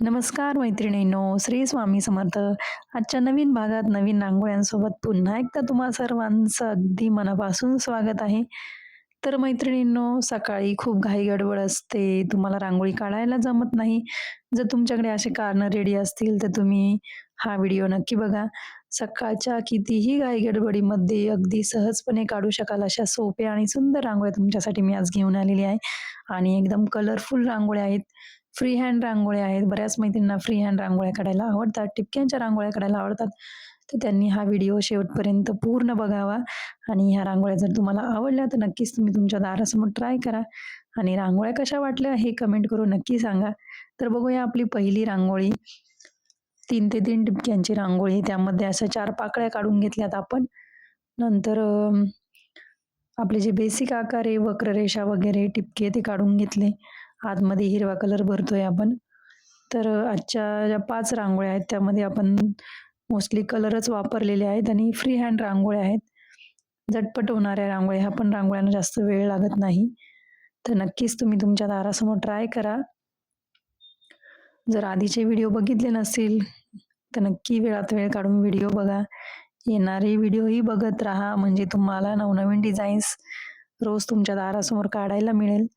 नमस्कार मैत्रिणींनो, श्री स्वामी समर्थ. आजच्या नवीन भागात नवीन रांगोळ्यांसोबत पुन्हा एकदा तुम्हा सर्वांचं अगदी मनापासून स्वागत आहे. तर मैत्रिणींनो, सकाळी खूप घाई-गडबड असते, तुम्हाला रांगोळी काढायला जमत नाही. जर तुमच्याकडे असे कारणं रेडी असतील, तर तुम्ही हा व्हिडिओ नक्की बघा. सकाळच्या कितीही घाई-गडबडीमध्ये अगदी सहजपणे काढू शकाल अशा सोप्या आणि सुंदर रांगोळ्या तुमच्यासाठी मी आज घेऊन आलेली आहे आणि एकदम कलरफुल रांगोळ्या आहेत. फ्री हँड रांगोळ्या आहेत. बऱ्याच मैत्रिणींना फ्री हँड रांगोळ्या काढायला आवडतात, टिपक्यांच्या रांगोळ्या काढायला आवडतात. तर त्यांनी हा व्हिडिओ शेवटपर्यंत पूर्ण बघावा आणि ह्या रांगोळ्या जर तुम्हाला आवडल्या तर नक्कीच तुम्ही तुमच्या दारासमोर ट्राय करा आणि रांगोळ्या कशा वाटल्या हे कमेंट करून नक्की सांगा. तर बघूया आपली पहिली रांगोळी. 3 ते 3 टिपक्यांची रांगोळी. त्यामध्ये अशा 4 पाकळ्या काढून घेतल्यात आपण. नंतर आपले जे बेसिक आकार आहे, वक्ररेषा वगैरे टिपके ते काढून घेतले. आतमध्ये हिरवा कलर भरतोय आपण. तर आजच्या ज्या 5 रांगोळ्या आहेत त्यामध्ये आपण मोस्टली कलरच वापरलेले आहेत आणि फ्री हँड रांगोळ्या आहेत. झटपट होणाऱ्या रांगोळ्या, ह्या पण रांगोळ्यांना जास्त वेळ लागत नाही. तर नक्कीच तुम्ही तुमच्या दारासमोर ट्राय करा. जर आधीचे व्हिडिओ बघितले नसतील, तर नक्की वेळात वेळ काढून व्हिडिओ बघा. येणारे व्हिडिओही बघत राहा म्हणजे तुम्हाला नवनवीन डिझाईन्स रोज तुमच्या दारासमोर काढायला मिळेल.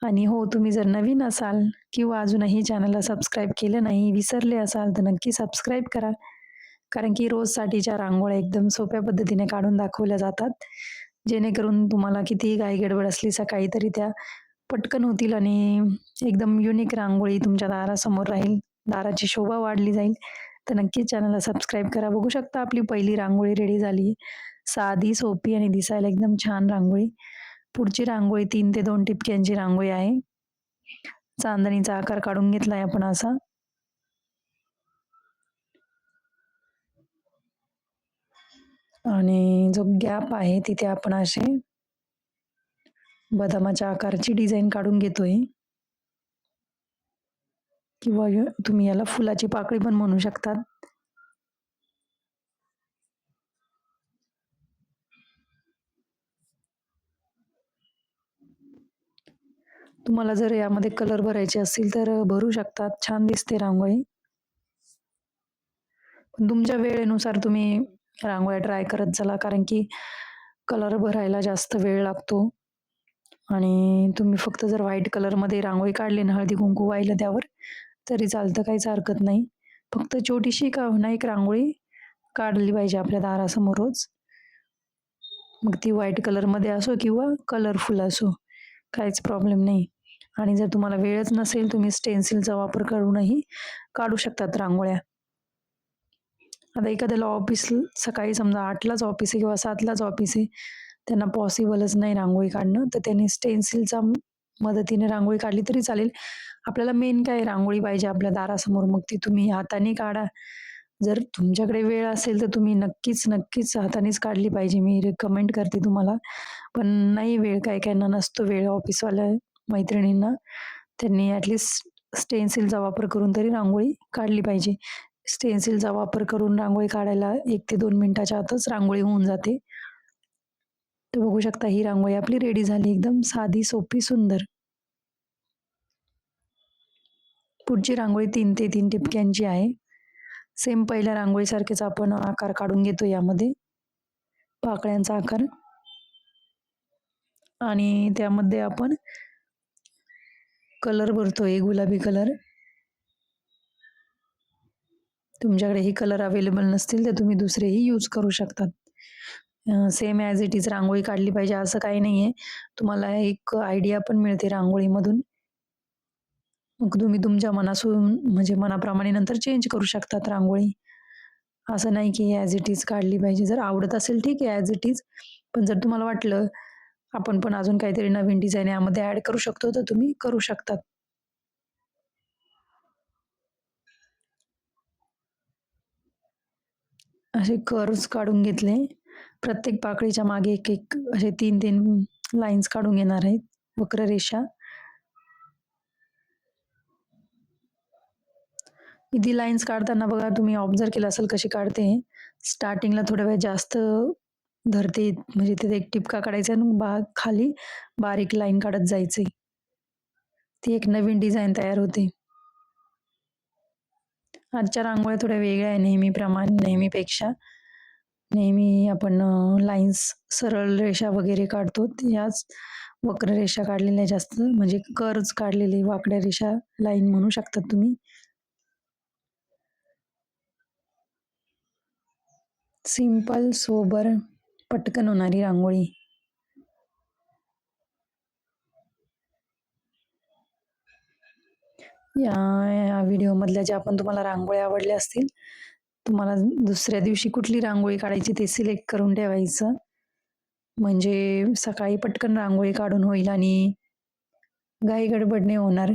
आणि हो, तुम्ही जर नवीन असाल किंवा अजूनही चॅनलला सबस्क्राईब केलं नाही, विसरले असाल तर नक्की सबस्क्राईब करा. कारण की रोजसाठीच्या रांगोळ्या एकदम सोप्या पद्धतीने काढून दाखवल्या जातात. जेणेकरून तुम्हाला कितीही घाई-गडबड असली सकाळी तरी त्या पटकन होतील आणि एकदम युनिक रांगोळी तुमच्या दारासमोर राहील. दाराची शोभा वाढली जाईल. तर नक्कीच चॅनलला सबस्क्राईब करा. बघू शकता आपली पहिली रांगोळी रेडी झाली. साधी, सोपी आणि दिसायला एकदम छान रांगोळी. पुढची रांगोळी 3 ते 2 टिपक्यांची रांगोळी आहे. चांदणीचा आकार काढून घेतलाय आपण असा. आणि जो गॅप आहे तिथे आपण असे बदामाच्या आकाराची डिझाईन काढून घेतोय. किंवा तुम्ही याला फुलाची पाकळी पण म्हणू शकतात. तुम्हाला जर यामध्ये कलर भरायचे असतील तर भरू शकतात. छान दिसते रांगोळी. पण तुमच्या वेळेनुसार तुम्ही रांगोळ्या ट्राय करत चला कारण की कलर भरायला जास्त वेळ लागतो. आणि तुम्ही फक्त जर व्हाईट कलरमध्ये रांगोळी काढली ना, हळदी-कुंकू वाहिलं त्यावर, तरी चालतं, काहीच हरकत नाही. फक्त छोटीशी का होईना एक रांगोळी काढली पाहिजे आपल्या दारासमोर रोज. मग ती व्हाईट कलरमध्ये असो किंवा कलरफुल असो, काहीच प्रॉब्लेम नाही. आणि जर तुम्हाला वेळच नसेल, तुम्ही स्टेन्सिलचा वापर करूनही काढू शकतात रांगोळ्या. आता एखाद्याला ऑफिस सकाळी समजा 8:00लाच ऑफिस आहे किंवा 7:00लाच ऑफिस आहे, त्यांना पॉसिबलच नाही रांगोळी काढणं, तर त्यांनी स्टेन्सिलच्या मदतीने रांगोळी काढली तरी चालेल. आपल्याला मेन काय रांगोळी पाहिजे आपल्या दारासमोर, मग ती तुम्ही हाताने काढा. जर तुमच्याकडे वेळ असेल तर तुम्ही नक्कीच हातानेच काढली पाहिजे. मी रिकमेंड करते तुम्हाला. पण नाही वेळ, काही काहींना नसतो वेळ ऑफिसवाल्या मैत्रिणींना, त्यांनी ॲटलीस्ट स्टेन्सिलचा वापर करून तरी रांगोळी काढली पाहिजे. स्टेन्सिलचा वापर करून रांगोळी काढायला 1 ते 2 मिनिटाच्या आतच रांगोळी होऊन जाते. तर बघू शकता ही रांगोळी आपली रेडी झाली. एकदम साधी, सोपी, सुंदर. पुढची रांगोळी 3 ते 3 टिपक्यांची आहे. सेम पहिल्या रांगोळीसारखेच आपण आकार काढून घेतो यामध्ये. पाकळ्यांचा आकार आणि त्यामध्ये आपण कलर भरतोय गुलाबी कलर. तुमच्याकडे हे कलर अवेलेबल नसतील तर तुम्ही दुसरेही यूज करू शकतात. सेम ॲज इट इज रांगोळी काढली पाहिजे असं काही नाहीये. तुम्हाला एक आयडिया पण मिळते रांगोळीमधून. मग तुम्ही तुमच्या म्हणजे मनाप्रमाणे नंतर चेंज करू शकतात रांगोळी. असं नाही की ॲज इट इज काढली पाहिजे. जर आवडत असेल ठीक आहे ॲज इट इज. पण जर तुम्हाला वाटलं, आपण पण अजून काहीतरी नवीन डिझाईन यामध्ये ॲड करू शकतो, तर तुम्ही करू शकतात. असे कर्व्हज काढून घेतले. प्रत्येक पाकळीच्या मागे एक असे 3-3 लाईन्स काढून घेणार आहेत, वक्ररेषा. ती लाईन्स काढताना बघा तुम्ही ऑब्झर्व्ह केलं असेल कशी काढते. स्टार्टिंगला थोडा वेळ जास्त धरते, म्हणजे तिथे एक टिपका काढायचा आणि खाली बारीक लाईन काढत जायचंय. ती एक नवीन डिझाईन तयार होते. आजच्या रांगोळ्या थोड्या वेगळ्या आहे नेहमीपेक्षा. नेहमी आपण लाईन्स सरळ रेषा वगैरे काढतो. याच वक्र रेषा काढलेल्या जास्त म्हणजे कर्व्हज काढलेले वाकड्या रेषा लाईन म्हणू शकतात तुम्ही. सिंपल, सोबर, पटकन होणारी रांगोळी. या व्हिडिओमधल्या ज्या पण तुम्हाला रांगोळ्या आवडल्या असतील, तुम्हाला दुसऱ्या दिवशी कुठली रांगोळी काढायची ते सिलेक्ट करून ठेवायचं. म्हणजे सकाळी पटकन रांगोळी काढून होईल आणि घाई गडबड नाही होणार.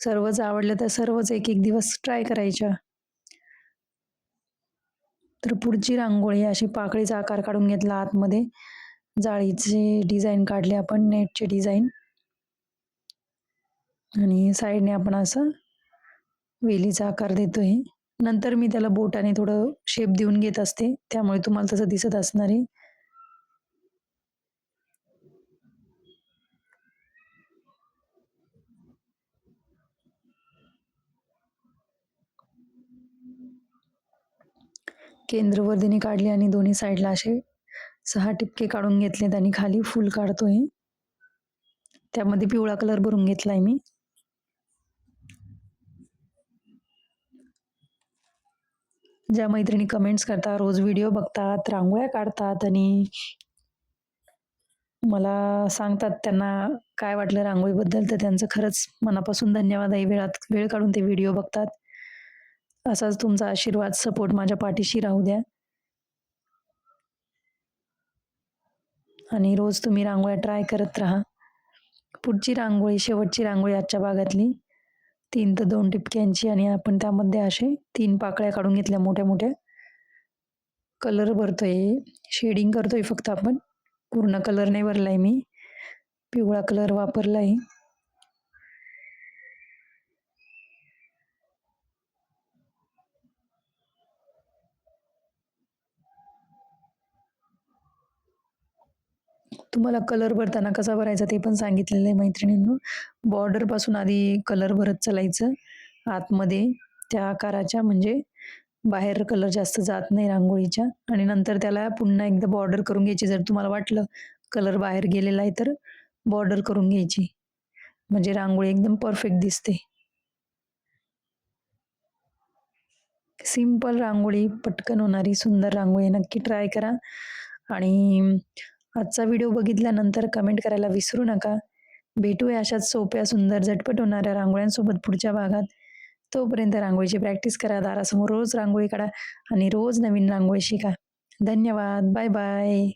सर्वच आवडलं तर सर्वच एक-एक दिवस ट्राय करायच्या. तर पुढची रांगोळी अशी पाकळीचा आकार काढून घेतला आतमध्ये. जाळीचे डिझाईन काढले आपण, नेटचे डिझाईन. आणि साईडने आपण असं वेलीचा आकार देतोय. नंतर मी त्याला बोटाने थोडं शेप देऊन घेत असते, त्यामुळे तुम्हाला तसं दिसत असणार आहे. केंद्रवर्धिनी काढली आणि दोन्ही साईडला असे 6 ठिपके काढून घेतलेत आणि खाली फूल काढतोय. त्यामध्ये पिवळा कलर भरून घेतलाय मी. ज्या मैत्रिणी कमेंट्स करतात, रोज व्हिडिओ बघतात, रांगोळ्या काढतात आणि मला सांगतात त्यांना काय वाटलं रांगोळीबद्दल, तर त्यांचं खरंच मनापासून धन्यवाद आहे. वेळ काढून ते व्हिडिओ बघतात. असाच तुमचा आशीर्वाद, सपोर्ट माझ्या पाठीशी राहू द्या. आणि रोज तुम्ही रांगोळ्या ट्राय करत राहा. पुढची रांगोळी, शेवटची रांगोळी आजच्या भागातली 3 ते 2 टिपक्यांची आणि आपण त्यामध्ये असे 3 पाकळ्या काढून घेतल्या मोठ्या-मोठ्या. कलर भरतोय, शेडिंग करतोय फक्त आपण. पूर्ण कलर नाही भरलाय मी. पिवळा कलर वापरलाय. तुम्हाला कलर भरताना कसा भरायचा ते पण सांगितलेलं आहे मैत्रिणींनो. बॉर्डरपासून आधी कलर भरत चालायचं आतमध्ये त्या आकाराच्या, म्हणजे बाहेर कलर जास्त जात नाही रांगोळीच्या. आणि नंतर त्याला पुन्हा एकदा बॉर्डर करून घ्यायची. जर तुम्हाला वाटलं कलर बाहेर गेलेला आहे तर बॉर्डर करून घ्यायची. म्हणजे रांगोळी एकदम परफेक्ट दिसते. सिंपल रांगोळी, पटकन होणारी सुंदर रांगोळी नक्की ट्राय करा. आणि आजचा व्हिडिओ बघितल्यानंतर कमेंट करायला विसरू नका. भेटूया अशाच सोप्या, सुंदर, झटपट होणाऱ्या रांगोळ्यांसोबत पुढच्या भागात. तोपर्यंत रांगोळीची प्रॅक्टिस करा, दारासमोर रोज रांगोळी काढा आणि रोज नवीन रांगोळी शिका. धन्यवाद. Bye bye.